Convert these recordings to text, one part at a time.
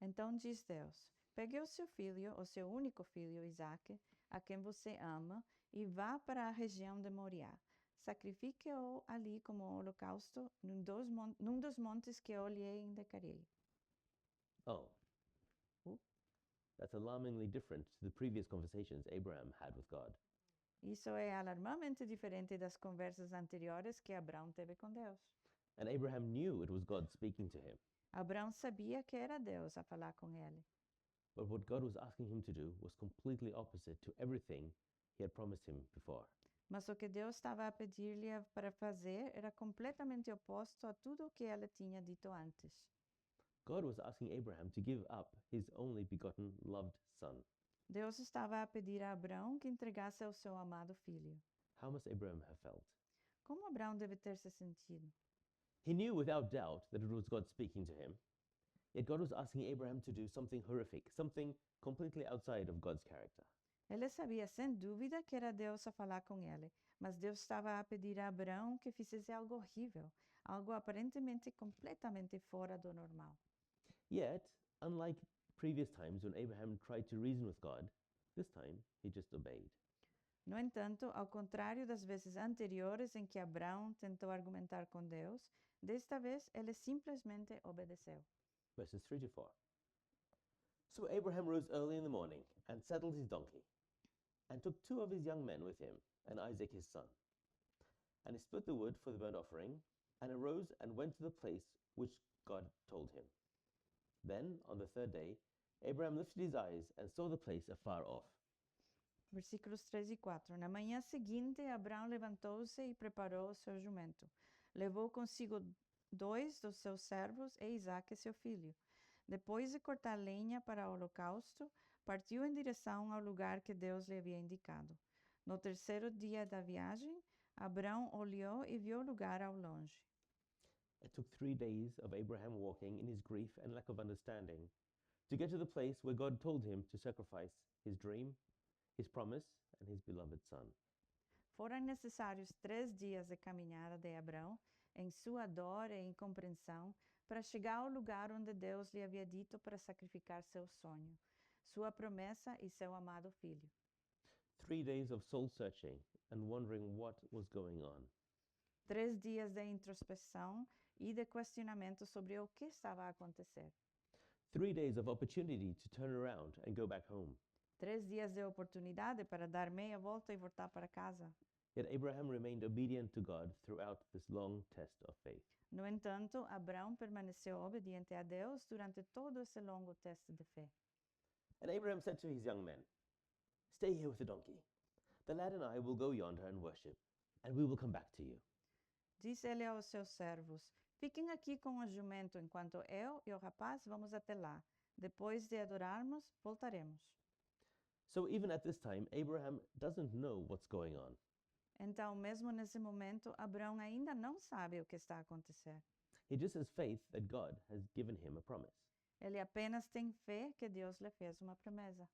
Então diz Deus: pegue o seu filho, o seu único filho, Isaque, a quem você ama, e vá para a região de Moriá. Sacrifique-o ali como holocausto num dos montes que eu lhe indicarei. Oh, Uh, that's alarmingly different to the previous conversations Abraham had with God. Isso é alarmantemente diferente das conversas anteriores que Abraão teve com Deus. And Abraham knew it was God speaking to him. Abraão sabia que era Deus a falar com ele. But what God was asking him to do was completely opposite to everything he had promised him before. Mas o que Deus estava a pedir-lhe para fazer era completamente oposto a tudo o que ele tinha dito antes. God was asking Abraham to give up his only begotten, loved son. Deus estava a pedir a Abraão que entregasse o seu amado filho. How must Abraham have felt? Como Abraão deve ter se sentido? He knew without doubt that it was God speaking to him. Yet God was asking Abraham to do something horrific, something completely outside of God's character. Ele sabia sem dúvida que era Deus a falar com ele, mas Deus estava a pedir a Abraão que fizesse algo horrível, algo aparentemente completamente fora do normal. Yet, unlike previous times when Abraham tried to reason with God, this time he just obeyed. No entanto, ao contrário das vezes anteriores em que Abraão tentou argumentar com Deus, desta vez ele simplesmente obedeceu. Verses 3 to 4. So Abraham rose early in the morning and saddled his donkey, and took 2 of his young men with him, and Isaac his son. And he split the wood for the burnt offering, and arose and went to the place which God told him. Then, on the 3rd day, Abraham lifted his eyes and saw the place afar off. Versículos 3 e 4. Na manhã seguinte, Abraão levantou-se e preparou o seu jumento. Levou consigo 2 dos seus servos e Isaque, seu filho. Depois de cortar lenha para o holocausto, partiu em direção ao lugar que Deus lhe havia indicado. No terceiro dia da viagem, Abraão olhou e viu o lugar ao longe. It took 3 days of Abraham walking in his grief and lack of understanding to get to the place where God told him to sacrifice his dream, his promise, and his beloved son. Foram necessários 3 dias de caminhada de Abraão, em sua dor e incompreensão, para chegar ao lugar onde Deus lhe havia dito para sacrificar seu sonho, sua promessa e seu amado filho. 3 days of soul searching and wondering what was going on. 3 dias de introspecção e de questionamento sobre o que estava a acontecer. 3 days of opportunity to turn around and go back home. 3 dias de oportunidade para dar meia volta e voltar para casa. Yet Abraham remained obedient to God throughout this long test of faith. No entanto, Abraão permaneceu obediente a Deus durante todo esse longo teste de fé. And Abraham said to his young men, "Stay here with the donkey. The lad and I will go yonder and worship, and we will come back to you." Diz ele aos seus servos: fiquem aqui com o jumento, enquanto eu e o rapaz vamos até lá. Depois de adorarmos, voltaremos. So even at this time, Abraham doesn't know what's going on. Então, mesmo nesse momento, Abraão ainda não sabe o que está a acontecer. He just has faith that God has given him a promise. Ele apenas tem fé que Deus lhe fez uma promessa.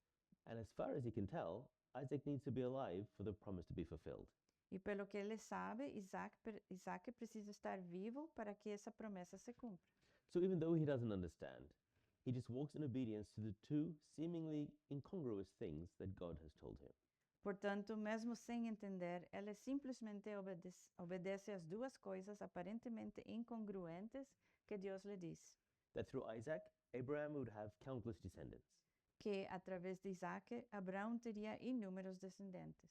And as far as he can tell, Isaac needs to be alive for the promise to be fulfilled. E pelo que ele sabe, Isaac precisa estar vivo para que essa promessa se cumpra. So even though he doesn't understand, he just walks in obedience to the 2 seemingly incongruous things that God has told him. Portanto, mesmo sem entender, ele simplesmente obedece às 2 coisas aparentemente incongruentes que Deus lhe diz. That through Isaac, Abraham would have countless descendants, Que, através de Isaac, Abraão teria inúmeros descendentes.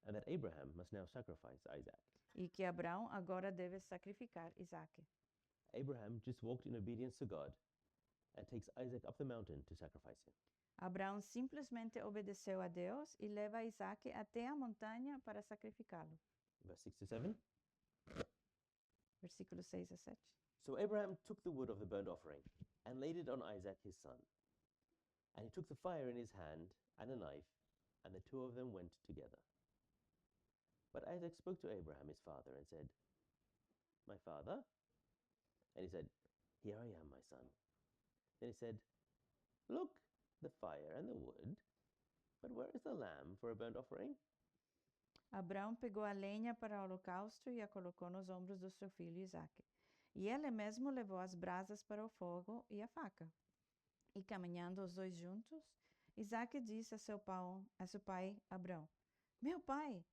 and that Abraham must now sacrifice Isaac. E que Abraão agora deve sacrificar Isaac. Abraham just walked in obedience to God and takes Isaac up the mountain to sacrifice him. Abraão simplesmente obedeceu a Deus e leva Isaac até a montanha para sacrificá-lo. Verse 6 to 7. Versículos 6 a 7. So Abraham took the wood of the burnt offering and laid it on Isaac his son. And he took the fire in his hand and a knife, and the 2 of them went together. But Isaac spoke to Abraham his father and said, "My father?" And he said, "Here I am, my son." Then he said, "Look, the fire and the wood, but where is the lamb for a burnt offering?" Abraão pegou a lenha para o holocausto e a colocou nos ombros do seu filho Isaque. E ele mesmo levou as brasas para o fogo e a faca. E caminhando os dois juntos, Isaque disse a seu pai Abrão: Meu pai!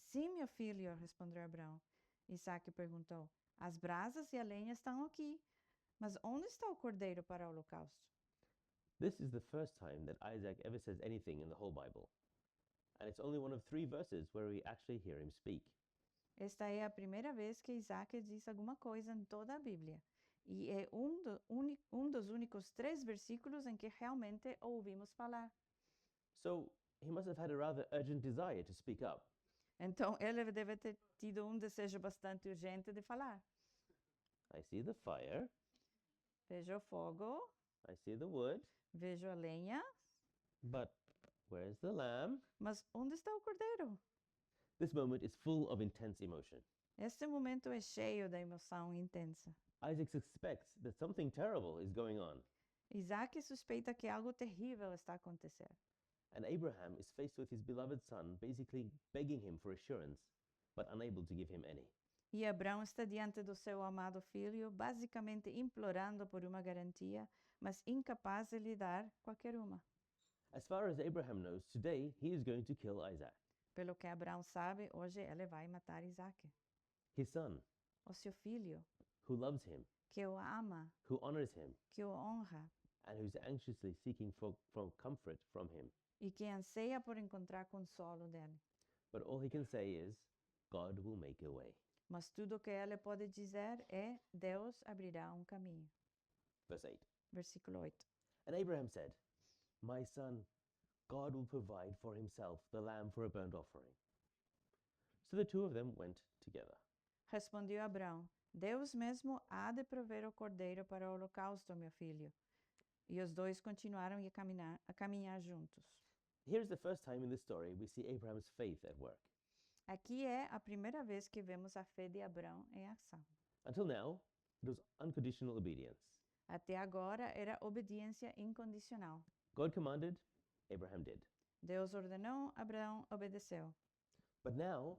Sim, meu filho, respondeu Abrão. Isaque perguntou: As brasas e a lenha estão aqui, mas onde está o cordeiro para o holocausto? This is the first time that Isaac ever says anything in the whole Bible. And it's only one of 3 verses where we actually hear him speak. Esta é a primeira vez que Isaque diz alguma coisa em toda a Bíblia. E é dos únicos 3 versículos em que realmente o ouvimos falar. So he must have had a rather urgent desire to speak up. Então, ele deve ter tido desejo bastante urgente de falar. I see the fire, Vejo o fogo, I see the wood, vejo a lenha, but where's the lamb? mas onde está o cordeiro? This moment is full of intense emotion. Este momento é cheio da emoção intensa. Isaac suspects that something terrible is going on, Isaac suspeita que algo terrível está a acontecer. and Abraham is faced with his beloved son basically begging him for assurance, but unable to give him any. E Abrão está diante do seu amado filho, basicamente implorando por uma garantia, mas incapaz de lhe dar qualquer uma. As far as Abraham knows, today he is going to kill Isaac, Pelo que Abraão sabe, hoje ele vai matar Isaac, his son, o seu filho, who loves him, que o ama, who honors him, que o honra and who's anxiously seeking for comfort from him. e que anseia por encontrar consolo dele. But all he can say is, God will make a way. Mas tudo o que ele pode dizer é: Deus abrirá um caminho. Verse 8. Versículo 8. And Abraham said, My son, God will provide for himself the lamb for a burnt offering. So the 2 of them went together. Respondeu Abrão: Deus mesmo há de prover o cordeiro para o holocausto, meu filho. E os dois continuaram a caminhar juntos. Here's the first time in this story we see Abraham's faith at work. Aqui é a primeira vez que vemos a fé de Abrão em ação. Until now, it was unconditional obedience. Até agora era obediência incondicional. God commanded, Abraham did. Deus ordenou, Abraão obedeceu. But now,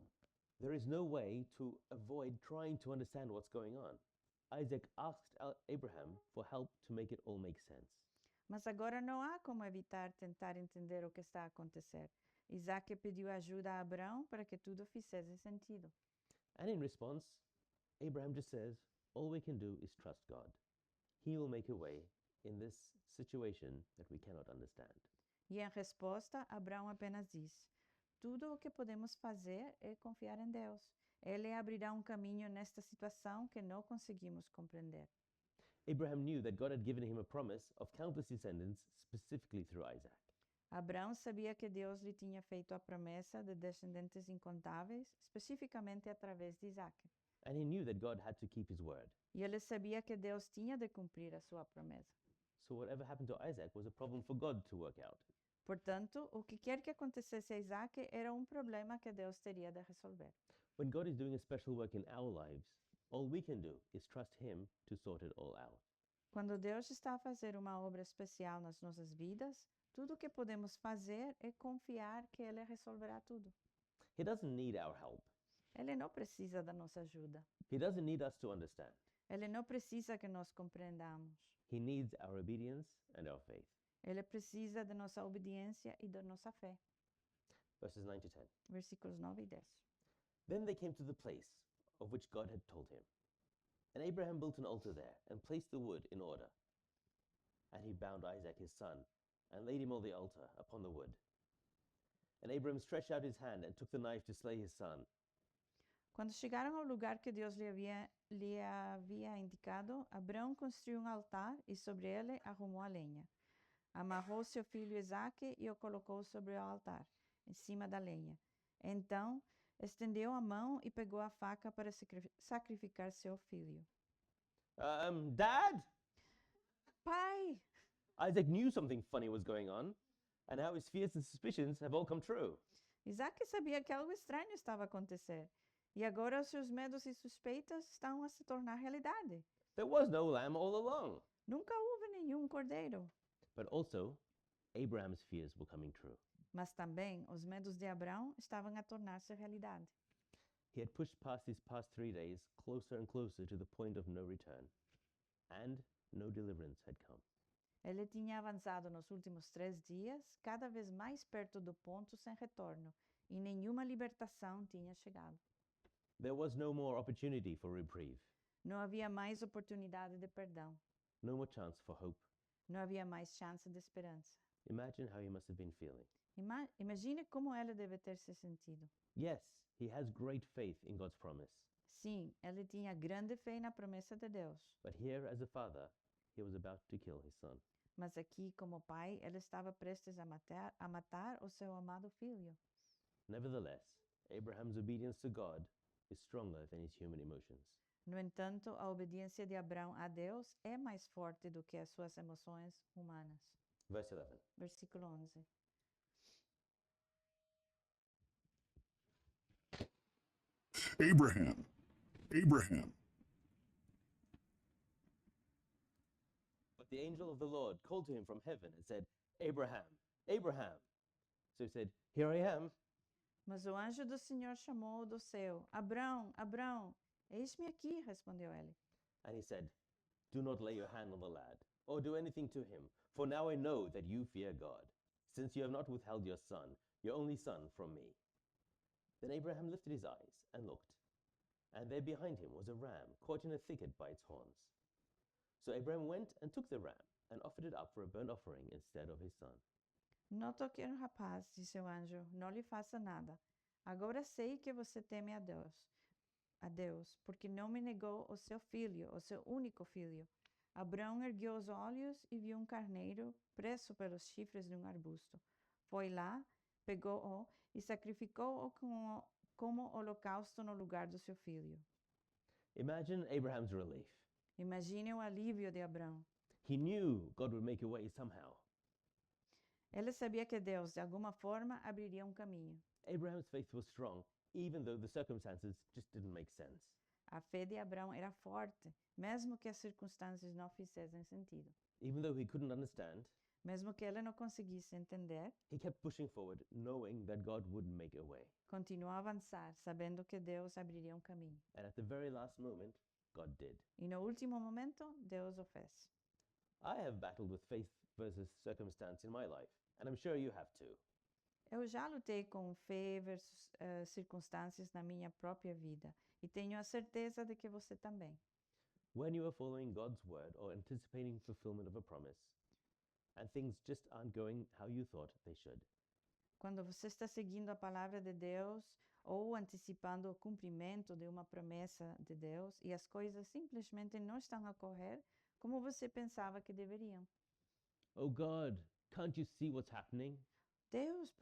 there is no way to avoid trying to understand what's going on. Isaac asked Abraham for help to make it all make sense. Mas agora não há como evitar tentar entender o que está a acontecer. Isaac pediu ajuda a Abrão para que tudo fizesse sentido. And in response, Abraham just says, all we can do is trust God. He will make a way in this situation that we cannot understand. E em resposta, Abrão apenas diz: Tudo o que podemos fazer é confiar em Deus. Ele abrirá um caminho nesta situação que não conseguimos compreender. Abraham knew that God had given him a promise of countless descendants, specifically through Isaac. Abrão sabia que Deus lhe tinha feito a promessa de descendentes incontáveis, especificamente através de Isaac. And he knew that God had to keep his word. E ele sabia que Deus tinha de cumprir a sua promessa. So whatever happened to Isaac was a problem for God to work out. Portanto, o que quer que acontecesse a Isaac era um problema que Deus teria de resolver. When God is doing a special work in our lives, all we can do is trust him to sort it all out. Quando Deus está a fazer uma obra especial nas nossas vidas, tudo o que podemos fazer é confiar que Ele resolverá tudo. He doesn't need our help. Ele não precisa da nossa ajuda. He doesn't need us to understand. Ele não precisa que nós compreendamos. He needs our obedience and our faith. Ele precisa da nossa obediência e da nossa fé. Verses 9 to 10. Versículos 9 e 10. Then they came to the place of which God had told him. And Abraham built an altar there and placed the wood in order. And he bound Isaac his son and laid him on the altar upon the wood. And Abraham stretched out his hand and took the knife to slay his son. Quando chegaram ao lugar que Deus lhe havia indicado, Abrão construiu um altar e sobre ele arrumou a lenha. Amarrou seu filho Isaque e o colocou sobre o altar, em cima da lenha. Então, estendeu a mão e pegou a faca para sacrificar seu filho. Dad? Pai! Isaac knew something funny was going on, and now his fears and suspicions have all come true. Isaac sabia que algo estranho estava a acontecer. E agora os seus medos e suspeitas estão a se tornar realidade. There was no lamb all along. Nunca houve nenhum cordeiro. But also, Abraham's fears were coming true. Mas também os medos de Abrão estavam a tornar-se realidade. He had pushed past these past 3 days closer and closer to the point of no return, and no deliverance had come. Ele tinha avançado nos últimos 3 dias, cada vez mais perto do ponto sem retorno, e nenhuma libertação tinha chegado. There was no more opportunity for reprieve, Não havia mais oportunidade de perdão. no more chance for hope. Não havia mais chance de esperança. Imagine how he must have been feeling. Imagine como ele deve ter se sentido. Yes, he has great faith in God's promise, Sim, ele tinha grande fé na promessa de Deus. but here, as a father, he was about to kill his son. Mas aqui, como pai, ele estava prestes a matar o seu amado filho. Nevertheless, Abraham's obedience to God is stronger than his human emotions. No entanto, a obediência de Abraão a Deus é mais forte do que as suas emoções humanas. Verse 11. Versículo 11. Abraham, Abraham. But the angel of the Lord called to him from heaven and said, Abraham, Abraham. So he said, Here I am. Mas o anjo do Senhor chamou do céu: Abrão, Abrão. Eis-me aqui, respondeu ele. And he said, Do not lay your hand on the lad, or do anything to him, for now I know that you fear God, since you have not withheld your son, your only son, from me. Then Abraham lifted his eyes and looked, and there behind him was a ram caught in a thicket by its horns. So Abraham went and took the ram and offered it up for a burnt offering instead of his son. Não toque no rapaz, disse o anjo, não lhe faça nada. Agora sei que você teme a Deus, porque não me negou o seu filho, o seu único filho. Abrão ergueu os olhos e viu um carneiro preso pelos chifres de um arbusto. Foi lá, pegou-o e sacrificou-o como holocausto no lugar do seu filho. Imagine Abraham's relief. Imagine o alívio de Abrão. He knew God would make a way somehow. Ele sabia que Deus, de alguma forma, abriria caminho. Abraham's faith was strong, even though the circumstances just didn't make sense. A fé de Abrão era forte, mesmo que as circunstâncias não fizessem sentido. Even though he couldn't understand, Mesmo que ele não conseguisse entender, he kept pushing forward, knowing that God would make a way. continuou a avançar, sabendo que Deus abriria caminho. And at the very last moment, God did. E no último momento, Deus o fez. I have battled with faith versus circumstance in my life, and I'm sure you have too. Eu já lutei com fé versus circunstâncias na minha própria vida, e tenho a certeza de que você também. When you are following God's word or anticipating fulfillment of a promise, and things just aren't going how you thought they should, Quando você está seguindo a palavra de Deus ou antecipando o cumprimento de uma promessa de Deus e as coisas simplesmente não estão a ocorrer como você pensava que deveriam. oh God, can't you see what's happening? Deus,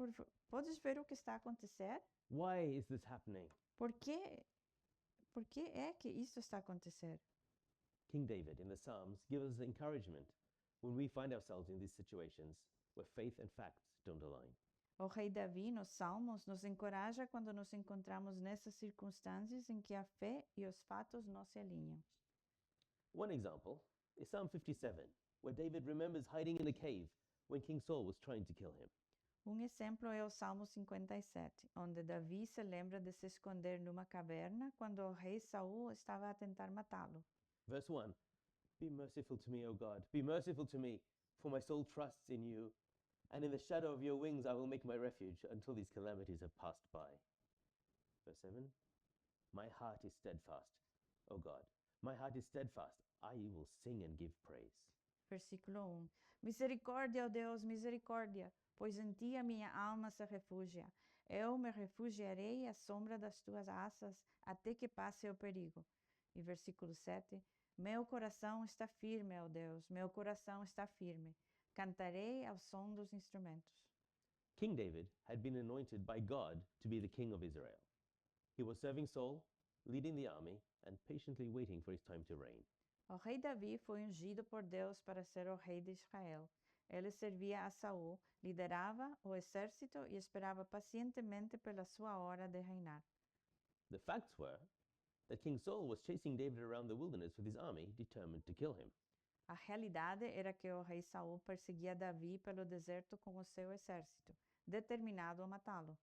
podes ver o que está a acontecer? Why is this happening? Por que é que isso está a acontecer? King David in the Psalms gives us encouragement when we find ourselves in these situations where faith and facts don't align. O rei Davi, nos Salmos, nos encoraja quando nos encontramos nessas circunstâncias em que a fé e os fatos não se alinham. One example is Psalm 57, where David remembers hiding in a cave when King Saul was trying to kill him. Exemplo é o Salmo 57, onde Davi se lembra de se esconder numa caverna quando o rei Saul estava a tentar matá-lo. Verse 1, Be merciful to me, O God, be merciful to me, for my soul trusts in you, and in the shadow of your wings I will make my refuge until these calamities have passed by. Verse 7, My heart is steadfast, O God, my heart is steadfast, I will sing and give praise. Versículo 1. Misericórdia, ó Deus, misericórdia, pois em ti a minha alma se refugia. Eu me refugiarei à sombra das tuas asas até que passe o perigo. E versículo 7. Meu coração está firme, ó Deus, meu coração está firme. Cantarei ao som dos instrumentos. King David had been anointed by God to be the king of Israel. He was serving Saul, leading the army, and patiently waiting for his time to reign. O rei Davi foi ungido por Deus para ser o rei de Israel. Ele servia a Saul, liderava o exército e esperava pacientemente pela sua hora de reinar. The facts were that King Saul was chasing David around the wilderness with his army, determined to kill him. A realidade era que o rei Saul perseguia Davi pelo deserto com o seu exército, determinado a matá-lo.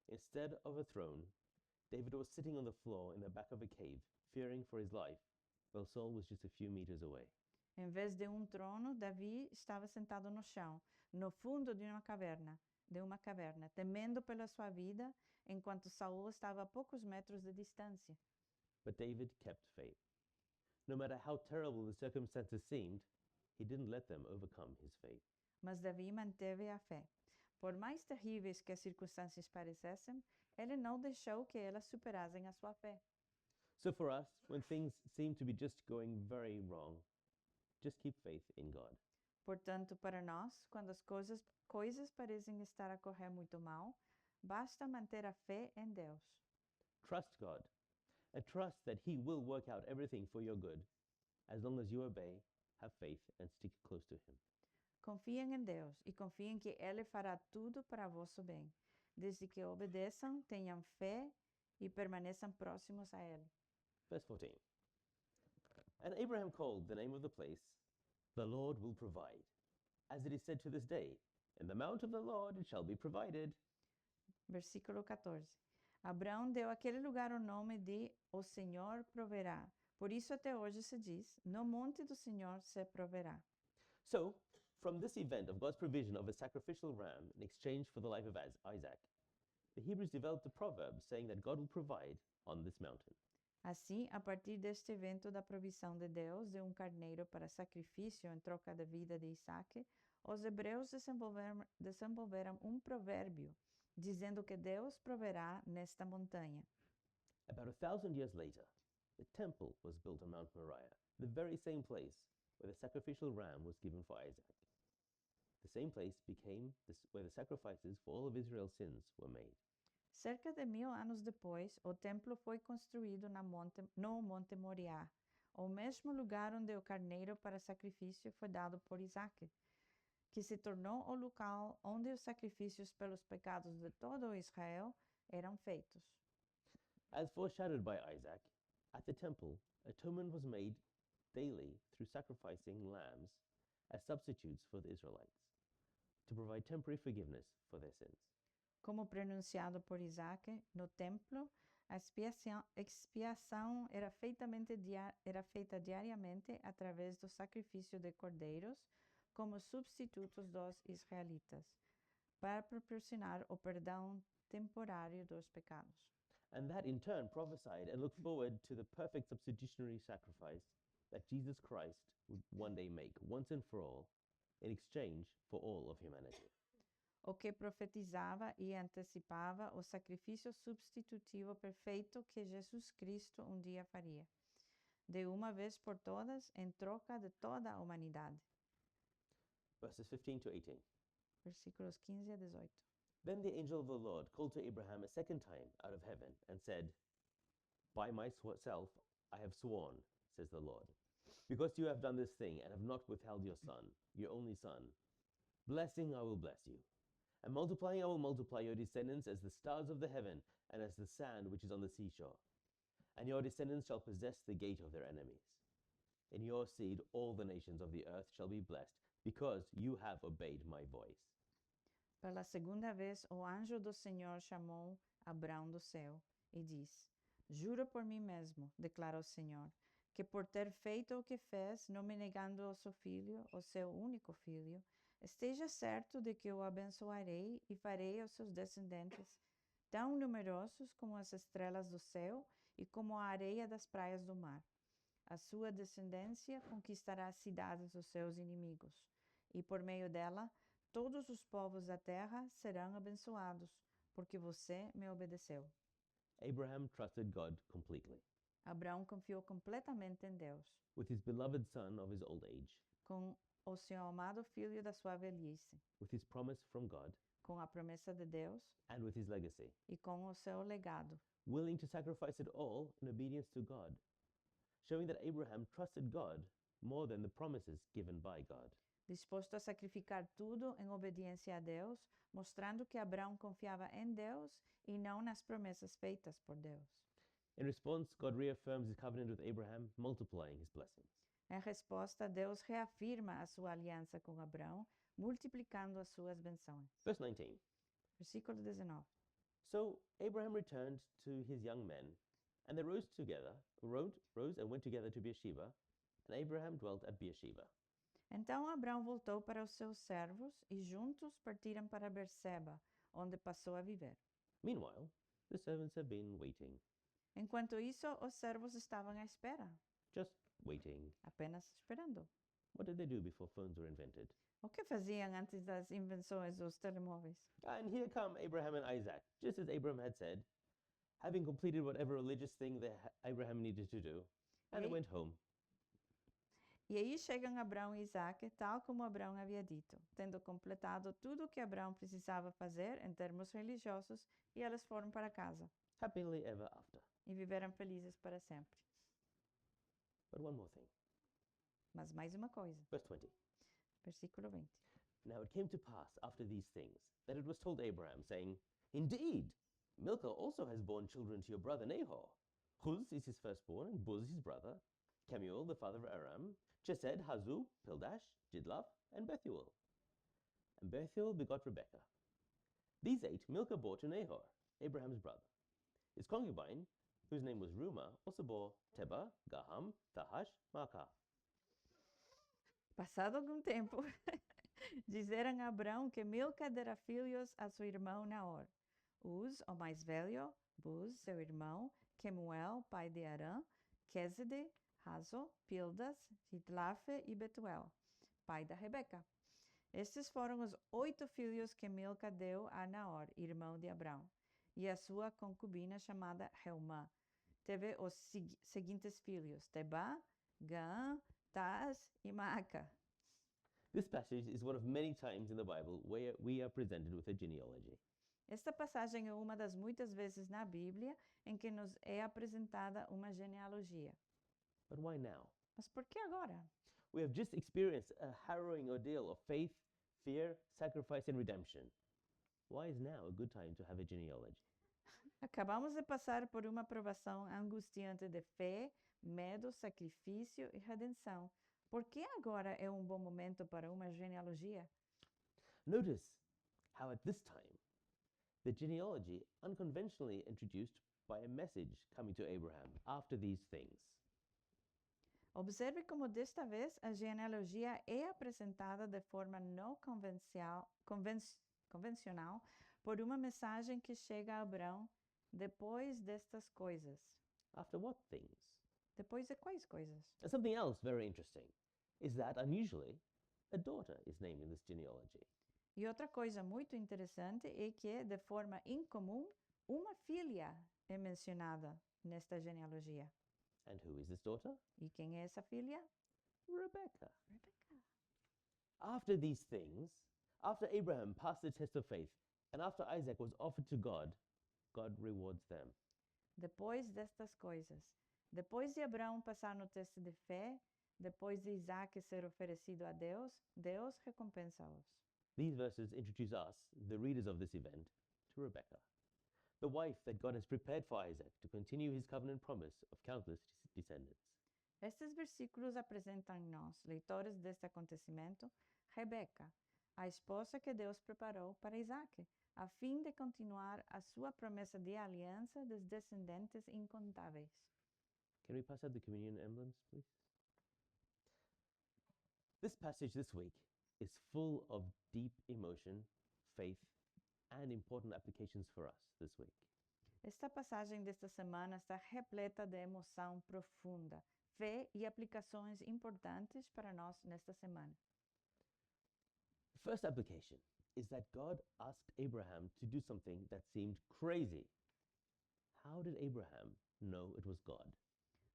Instead of a throne, David was sitting on the floor in the back of a cave, fearing for his life, while Saul was just a few meters away. Em vez de um trono, Davi estava sentado no chão, no fundo de uma caverna, temendo pela sua vida, enquanto Saul estava a poucos metros de distância. But David kept faith. No matter how terrible the circumstances seemed, he didn't let them overcome his faith. Mas Davi manteve a fé. Por mais terríveis que as circunstâncias parecessem, ele não deixou que elas superassem a sua fé. So for us, when things seem to be just going very wrong, just keep faith in God. Portanto, para nós, quando as coisas parecem estar a correr muito mal, basta manter a fé em Deus. Trust God and trust that He will work out everything for your good as long as you obey, have faith, and stick close to Him. Confiem em Deus e confiem que Ele fará tudo para vosso bem, desde que obedeçam, tenham fé e permaneçam próximos a Ele. Verse 14. And Abraham called the name of the place, "The Lord will provide." As it is said to this day, "In the mount of the Lord it shall be provided." Versículo 14. Abraão deu àquele lugar o nome de O Senhor proverá. Por isso até hoje se diz, no monte do Senhor se proverá. So, from this event of God's provision of a sacrificial ram in exchange for the life of Isaac, the Hebrews developed a proverb saying that God will provide on this mountain. Assim, a partir deste evento da provisão de Deus de carneiro para sacrifício em troca da vida de Isaac, os hebreus desenvolveram provérbio, dizendo que Deus proverá nesta montanha. About 1,000 years later, the temple was built on Mount Moriah, the very same place where the sacrificial ram was given for Isaac. The same place became where the sacrifices for all of Israel's sins were made. Cerca de 1000 anos depois, o templo foi construído no Monte Moriá, o mesmo lugar onde o carneiro para sacrifício foi dado por Isaac, que se tornou o local onde os sacrifícios pelos pecados de todo Israel eram feitos. As foreshadowed by Isaac, at the temple, atonement was made daily through sacrificing lambs as substitutes for the Israelites, to provide temporary forgiveness for their sins. Como pronunciado por Isaac, no templo, a expiação era feita diariamente através do sacrifício de cordeiros, como substitutos dos israelitas, para proporcionar o perdão temporário dos pecados. And that in turn prophesied and looked forward to the perfect substitutionary sacrifice that Jesus Christ would one day make, once and for all, in exchange for all of humanity. O que profetizava e antecipava o sacrifício substitutivo perfeito que Jesus Cristo dia faria, de uma vez por todas, em troca de toda a humanidade. Verses 15 to 18. Versículos 15 a 18. Then the angel of the Lord called to Abraham a second time out of heaven and said, "By myself I have sworn, says the Lord, because you have done this thing and have not withheld your son, your only son. Blessing I will bless you, and multiplying I will multiply your descendants as the stars of the heaven and as the sand which is on the seashore. And your descendants shall possess the gate of their enemies. In your seed all the nations of the earth shall be blessed, because you have obeyed my voice." Pela segunda vez, o anjo do Senhor chamou Abrão do céu e disse: Juro por mim mesmo, declara o Senhor, que por ter feito o que fez, não me negando ao seu filho, o seu único filho, esteja certo de que o abençoarei e farei aos seus descendentes tão numerosos como as estrelas do céu e como a areia das praias do mar. A sua descendência conquistará as cidades dos seus inimigos, e por meio dela todos os povos da terra serão abençoados, porque você me obedeceu. Abraham trusted God completely. Abraão confiou completamente em Deus, With his beloved son of his old age, com o seu amado filho da sua velhice, with his promise from God, com a promessa de Deus and with his legacy, e com o seu legado, willing to sacrifice it all in obedience to God, showing that Abraham trusted God more than the promises given by God. disposto a sacrificar tudo em obediência a Deus, mostrando que Abraão confiava em Deus e não nas promessas feitas por Deus. In response, God reaffirms his covenant with Abraham, multiplying his blessings. Em resposta, Deus reafirma a sua aliança com Abraão, multiplicando as suas benções. Verse 19. Versículo 19. So Abraham returned to his young men, and they rose and went together to Beersheba, and Abraham dwelt at Beersheba. Então Abrão voltou para os seus servos e juntos partiram para Berseba, onde passou a viver. Meanwhile, the servants had been waiting, Enquanto isso, os servos estavam à espera, just waiting. apenas esperando. What did they do before phones were invented? O que faziam antes das invenções dos telemóveis? And here come Abraham and Isaac, just as Abraham had said, having completed whatever religious thing that Abraham needed to do, and they Yay. went home. E aí chegam Abrão e Isaque, tal como Abrão havia dito, tendo completado tudo o que Abrão precisava fazer em termos religiosos, e eles foram para casa Happily ever after. e viveram felizes para sempre. But one more thing. Mas mais uma coisa, Verse 20. versículo 20. Now it came to pass after these things that it was told Abraham, saying, Indeed, Milcah also has borne children to your brother Nahor. Huz is his firstborn, and Buz his brother, Kemuel the father of Aram, Chesed, Hazu, Pildash, Jidlaph, and Bethuel. And Bethuel begot Rebekah. These 8 Milcah bore to Nahor, Abraham's brother. His concubine, whose name was Reumah, also bore Teba, Gaham, Tahash, Maacah. Passado algum tempo, disseram a Abrão que Milca dera filhos a seu irmão Naor. Uz, o mais velho, Buz, seu irmão, Kemuel, pai de Arã, Quezede, Hazo, Pildas, Jidlafe e Betuel, pai da Rebeca. Estes foram os 8 filhos que Milca deu a Naor, irmão de Abrão, e a sua concubina chamada Reumã. Teve os seguintes filhos, Teba, Gaã, Taz e Maaca. This passage is one of many times in the Bible where we are presented with a genealogy. Esta passagem é uma das muitas vezes na Bíblia em que nos é apresentada uma genealogia. But why now? Mas por que agora? We have just experienced a harrowing ordeal of faith, fear, sacrifice, and redemption. Why is now a good time to have a genealogy? Acabamos de passar por uma provação angustiante de fé, medo, sacrifício e redenção. Por que agora é um bom momento para uma genealogia? Notice how at this time, the genealogy unconventionally introduced by a message coming to Abraham after these things. Observe como desta vez a genealogia é apresentada de forma não convencional por uma mensagem que chega a Abrão depois destas coisas. After what things? Depois de quais coisas? And something else very interesting is that unusually, a daughter is named in this genealogy. E outra coisa muito interessante é que, de forma incomum, uma filha é mencionada nesta genealogia. And who is this daughter? E quem é essa filha? Rebecca. Rebeca. After these things, after Abraham passed the test of faith, and after Isaac was offered to God, God rewards them. Depois destas coisas, depois de Abraão passar no teste de fé, depois de Isaac ser oferecido a Deus, Deus recompensa-os. These verses introduce us, the readers of this event, to Rebecca, the wife that God has prepared for Isaac to continue his covenant promise of countless descendants. Estes versículos apresentam nós, leitores deste acontecimento, Rebeca, a esposa que Deus preparou para Isaac, a fim de continuar a sua promessa de aliança dos descendentes incontáveis. Can we pass out the communion emblems, please? This passage this week is full of deep emotion, faith, and important applications for us this week. Esta passagem desta semana está repleta de emoção profunda, fé e aplicações importantes para nós nesta semana. The first application is that God asked Abraham to do something that seemed crazy. How did Abraham know it was God?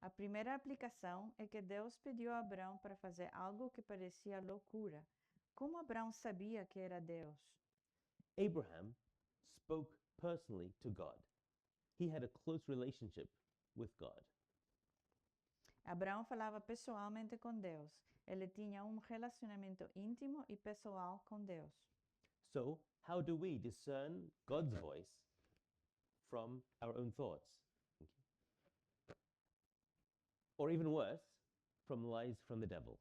A primeira aplicação é que Deus pediu a Abrão para fazer algo que parecia loucura. Como Abrão sabia que era Deus? Abraham spoke personally to God. He had a close relationship with God. Abraão falava pessoalmente com Deus. Ele tinha um relacionamento íntimo e pessoal com Deus. So, how do we discern God's voice from our own thoughts? Thank you. Or even worse, from lies from the devil?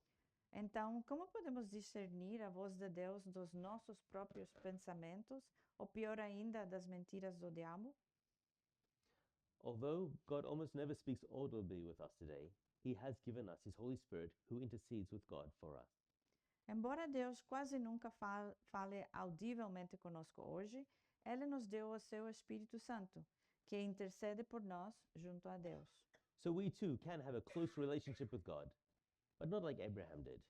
Então, como podemos discernir a voz de Deus dos nossos próprios pensamentos, ou pior ainda, das mentiras do diabo? Although God almost never speaks audibly with us today, He has given us His Holy Spirit who intercedes with God for us. Embora Deus quase nunca fale audivelmente conosco hoje, Ele nos deu o seu Espírito Santo, que intercede por nós junto a Deus. So we too can have a close relationship with God, but not like Abraham did.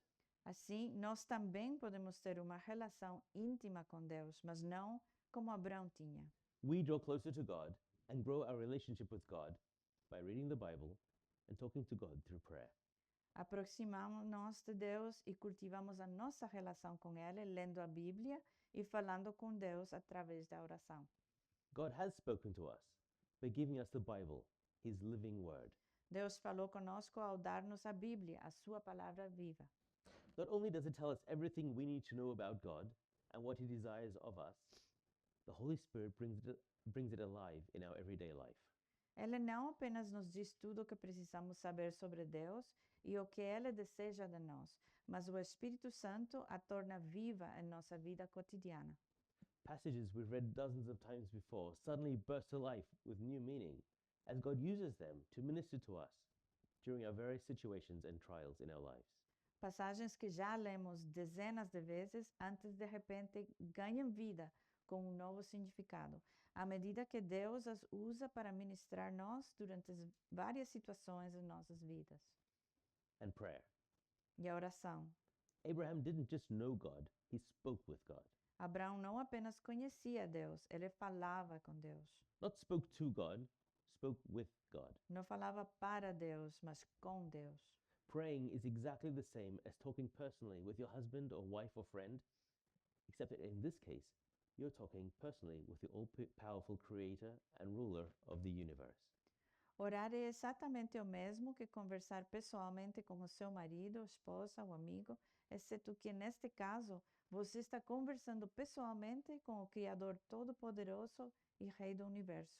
Assim, nós também podemos ter uma relação íntima com Deus, mas não como Abraão tinha. We draw closer to God and grow our relationship with God by reading the Bible and talking to God through prayer. Aproximamos-nos de Deus e cultivamos a nossa relação com Ele, lendo a Bíblia e falando com Deus através da oração. God has spoken to us by giving us the Bible, His living word. Deus falou conosco ao dar-nos a Bíblia, a sua palavra viva. Not only does it tell us everything we need to know about God and what He desires of us, the Holy Spirit brings it alive in our everyday life. Ele não apenas nos diz tudo o que precisamos saber sobre Deus e o que Ele deseja de nós, mas o Espírito Santo a torna viva em nossa vida cotidiana. Passages we've read dozens of times before suddenly burst to life with new meaning as God uses them to minister to us during our various situations and trials in our lives. Passagens que já lemos dezenas de vezes, antes de repente ganham vida com um novo significado, à medida que Deus as usa para ministrar-nos durante as várias situações em nossas vidas. And prayer. E a oração. Abraham didn't just know God, he spoke with God. Abraão não apenas conhecia Deus, ele falava com Deus. Not spoke to God, spoke with God. Não falava para Deus, mas com Deus. Praying is exactly the same as talking personally with your husband or wife or friend, except that in this case, you're talking personally with the all-powerful creator and ruler of the universe. Orar é exatamente o mesmo que conversar pessoalmente com o seu marido, esposa ou amigo, exceto que, neste caso, você está conversando pessoalmente com o Criador Todo-Poderoso e Rei do Universo.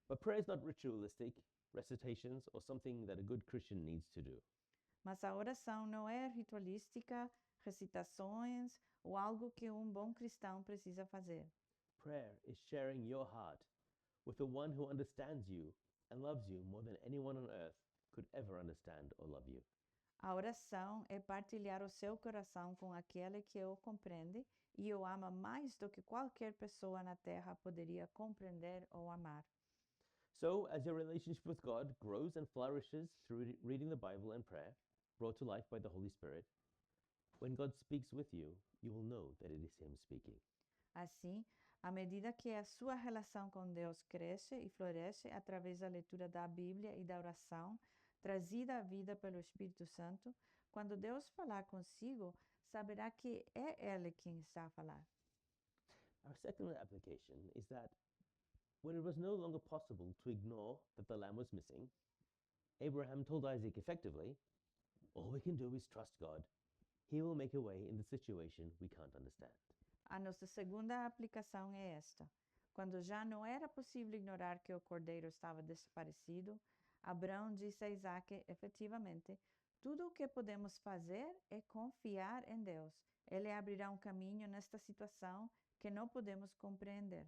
But prayer is not ritualistic, recitations, or something that a good Christian needs to do. Mas a oração não é ritualística, recitações ou algo que um bom cristão precisa fazer. Prayer is sharing your heart with the one who understands you and loves you more than anyone on earth could ever understand or love you. A oração é partilhar o seu coração com aquele que o compreende e o ama mais do que qualquer pessoa na terra poderia compreender ou amar. So, as your relationship with God grows and flourishes through reading the Bible and prayer, brought to life by the Holy Spirit, when God speaks with you, you will know that it is Him speaking. Assim, à medida que a sua relação com Deus cresce e floresce através da leitura da Bíblia e da oração, trazida à vida pelo Espírito Santo, quando Deus falar consigo, saberá que é Ele quem está a falar. Our second application is that when it was no longer possible to ignore that the lamb was missing, Abraham told Isaac effectively, all we can do is trust God. He will make a way in the situation we can't understand. A nossa segunda aplicação é esta. Quando já não era possível ignorar que o cordeiro estava desaparecido, Abraão disse a Isaac, efetivamente, tudo o que podemos fazer é confiar em Deus. Ele abrirá um caminho nesta situação que não podemos compreender.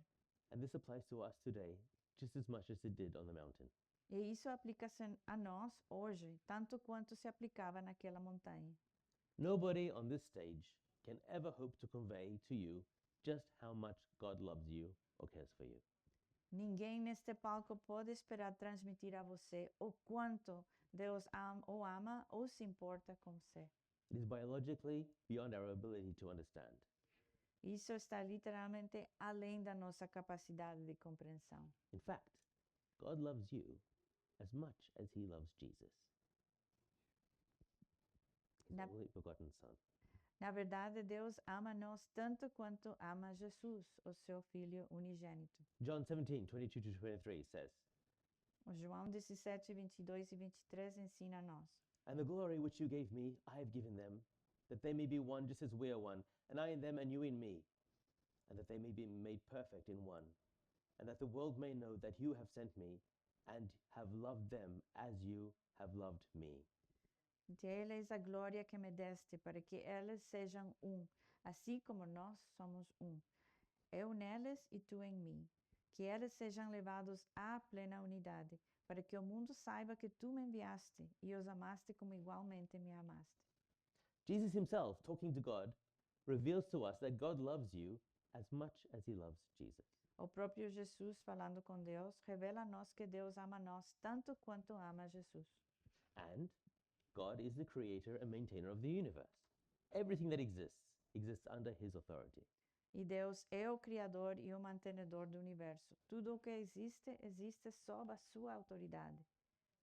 And this applies to us today just as much as it did on the mountain. E isso aplica-se a nós hoje, tanto quanto se aplicava naquela montanha. Nobody on this stage can ever hope to convey to you just how much God loves you or cares for you. Ninguém neste palco pode esperar transmitir a você o quanto Deus o ama ou se importa com você. It is biologically beyond our ability to understand. Isso está literalmente além da nossa capacidade de compreensão. In fact, God loves you as much as He loves Jesus, His Na- only begotten Son. Na verdade, Deus ama-nos tanto quanto ama Jesus, o seu Filho unigênito. John 17:22-23 says, O João 17, 22 e 23 ensina a nós. And the glory which you gave me, I have given them, that they may be one just as we are one, and I in them and you in me, and that they may be made perfect in one, and that the world may know that you have sent me, and have loved them as you have loved me. Deles a glória que me deste, para que eles sejam assim como nós somos Eu neles e tu em mim. Que eles sejam levados à plena unidade, para que o mundo saiba que tu me enviaste e os amaste como igualmente me amaste. Jesus himself, talking to God, reveals to us that God loves you as much as he loves Jesus. O próprio Jesus, falando com Deus, revela a nós que Deus ama a nós tanto quanto ama Jesus. And God is the creator and maintainer of the universe. Everything that exists under his authority. E Deus é o Criador e o mantenedor do universo. Tudo o que existe, existe sob a sua autoridade.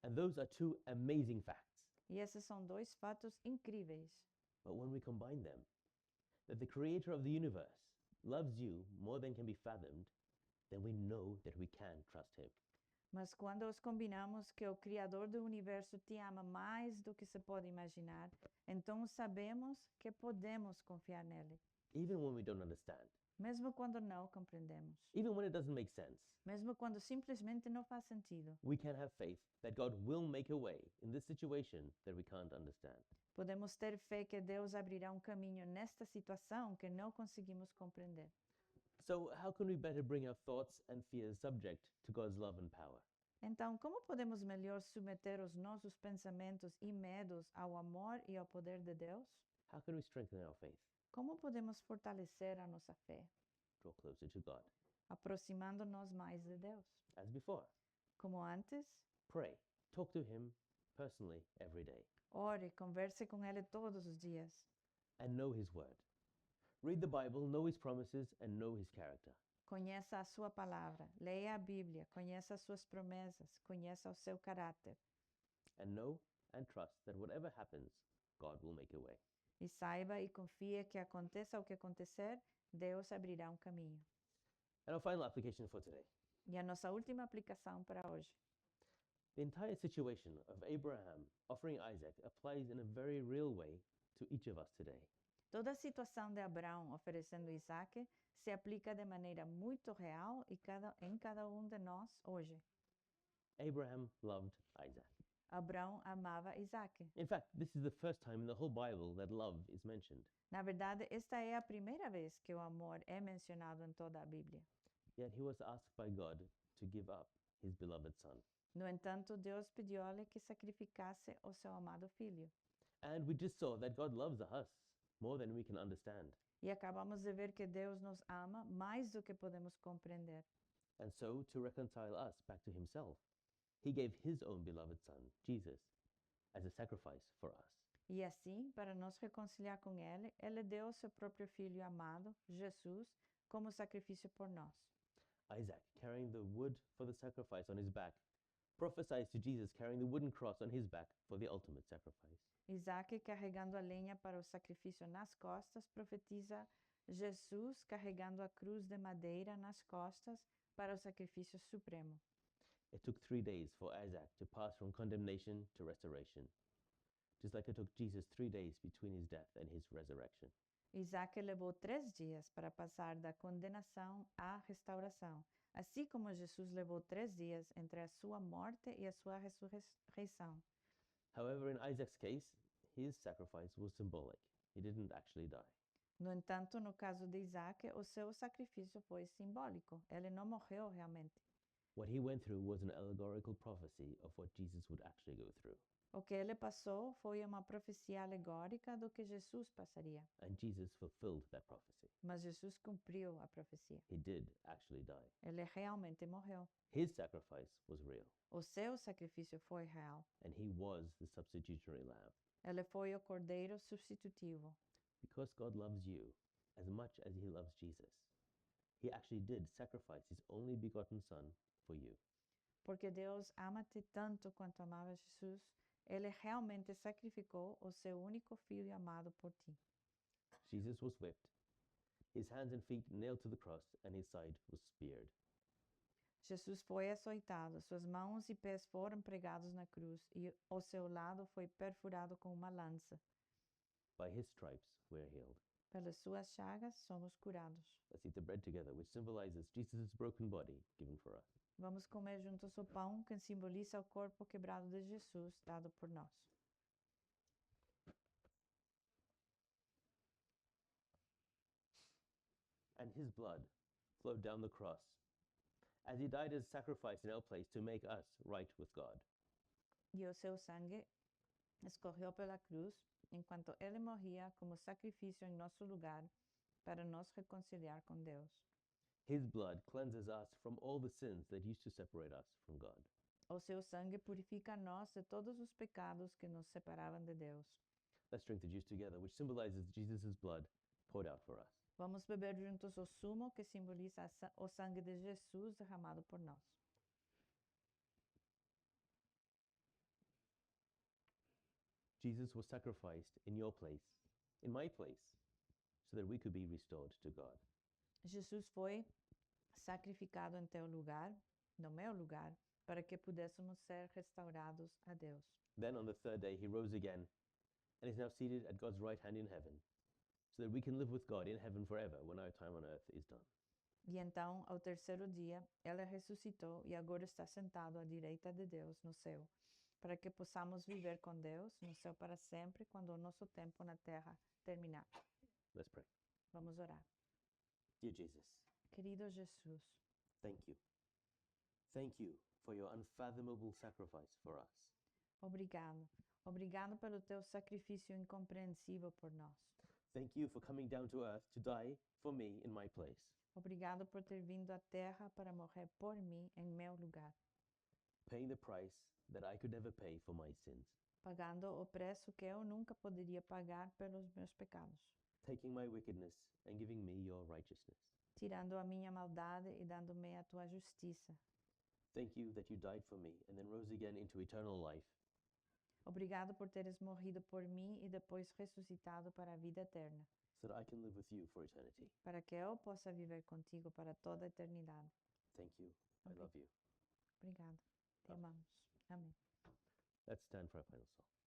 And those are two amazing facts. E esses são dois fatos incríveis. But when we combine them, that the creator of the universe loves you more than can be fathomed, then we know that we can trust him. Mas quando os combinamos que o Criador do universo te ama mais do que se pode imaginar, então sabemos que podemos confiar nele. Even when we don't understand, Mesmo quando não compreendemos. even when it doesn't make sense, Mesmo quando simplesmente não faz sentido. we can have faith that God will make a way in this situation that we can't understand. Podemos ter fé que Deus abrirá um caminho nesta situação que não conseguimos compreender. So, how can we better bring our thoughts and fears subject to God's love and power? Então, como podemos melhor submeter os nossos pensamentos e medos ao amor e ao poder de Deus? How can we strengthen our faith? Como podemos fortalecer a nossa fé? Draw closer to God. Aproximando-nos mais de Deus. As before, Como antes, pray, talk to him personally every day, ore, converse com Ele todos os dias. and know his word. Read the Bible, know his promises, and know his character. Conheça a sua palavra, leia a Bíblia, conheça as suas promessas, conheça o seu caráter. And know and trust that whatever happens, God will make a way. E saiba e confie que aconteça o que acontecer, Deus abrirá um caminho. And our final application for today. E a nossa última aplicação para hoje. The entire situation of Abraham offering Isaac applies in a very real way to each of us today. Toda a situação de Abraão oferecendo Isaque se aplica de maneira muito real e em cada de nós hoje. Abraham loved Isaac. Abraão amava Isaque. In fact, this is the first time in the whole Bible that love is mentioned. Na verdade, esta é a primeira vez que o amor é mencionado em toda a Bíblia. Yet he was asked by God to give up his beloved son. No entanto, Deus pediu-lhe que sacrificasse o seu amado filho. And we just saw that God loves us more than we can understand. E acabamos de ver que Deus nos ama mais do que podemos compreender. And so, to reconcile us back to himself, he gave his own beloved son, Jesus, as a sacrifice for us. E assim, para nos reconciliar com Ele, Ele deu o seu próprio Filho amado, Jesus, como sacrifício por nós. Isaac, carrying the wood for the sacrifice on his back, prophesies to Jesus carrying the wooden cross on his back for the ultimate sacrifice. Isaac, carregando a lenha para o sacrifício nas costas, profetiza Jesus carregando a cruz de madeira nas costas para o sacrifício supremo. It took 3 days for Isaac to pass from condemnation to restoration, just like it took Jesus 3 days between his death and his resurrection. Isaac levou 3 dias para passar da condenação à restauração, assim como Jesus levou 3 dias entre a sua morte e a sua ressurreição. However, in Isaac's case, his sacrifice was symbolic. He didn't actually die. No entanto, no caso de Isaac, o seu sacrifício foi simbólico. Ele não morreu realmente. What he went through was an allegorical prophecy of what Jesus would actually go through. O que ele passou foi uma profecia alegórica do que Jesus passaria. And Jesus fulfilled that prophecy. Mas Jesus cumpriu a profecia. He did actually die. Ele realmente morreu. His sacrifice was real, O seu sacrifício foi real. and he was the substitutionary lamb. Ele foi o cordeiro substitutivo. Because God loves you as much as he loves Jesus, he actually did sacrifice his only begotten son for you. Porque Deus ama-te tanto quanto amava Jesus, ele realmente sacrificou o seu único filho amado por ti. Jesus was whipped, his hands and feet nailed to the cross, and his side was speared. Jesus foi açoitado, suas mãos e pés foram pregados na cruz e o seu lado foi perfurado com uma lança. By his stripes we're healed. Pelas suas chagas somos curados. Let's eat the bread together, which symbolizes Jesus' broken body given for us. Vamos comer juntos o pão que simboliza o corpo quebrado de Jesus dado por nós. And his blood flowed down the cross as he died as sacrifice in our place to make us right with God. E o seu sangue escorreu pela cruz, enquanto ele morria como sacrifício em nosso lugar, para nos reconciliar com Deus. His blood cleanses us from all the sins that used to separate us from God. O seu sangue purifica nós de todos os pecados que nos separavam de Deus. Let's drink the juice together, which symbolizes Jesus' blood poured out for us. Vamos beber juntos o sumo que simboliza o sangue de Jesus derramado por nós. Jesus was sacrificed in your place, in my place, so that we could be restored to God. Jesus foi sacrificado em teu lugar, no meu lugar, para que pudéssemos ser restaurados a Deus. Then on the third day, he rose again and is now seated at God's right hand in heaven, so that we can live with God in heaven forever when our time on earth is done. E então, ao terceiro dia, ele ressuscitou e agora está sentado à direita de Deus no céu, para que possamos viver com Deus no céu para sempre, quando o nosso tempo na terra terminar. Let's pray. Vamos orar. Dear Jesus, Querido Jesus, thank you. Thank you for your unfathomable sacrifice for us. obrigado. Obrigado pelo teu sacrifício incompreensível por nós. Thank you for coming down to earth to die for me in my place. Obrigado por ter vindo à terra para morrer por mim em meu lugar, Paying the price that I could never pay for my sins. pagando o preço que eu nunca poderia pagar pelos meus pecados, Taking my wickedness and giving me your righteousness. tirando a minha maldade e dando-me a tua justiça. Thank you that you died for me and then rose again into eternal life. Obrigado por teres morrido por mim e depois ressuscitado para a vida eterna, so that I can live with you for eternity. para que eu possa viver contigo para toda a eternidade. Thank you. I love you. Obrigado. Te Amém. amamos. Amém. Let's stand for our final song.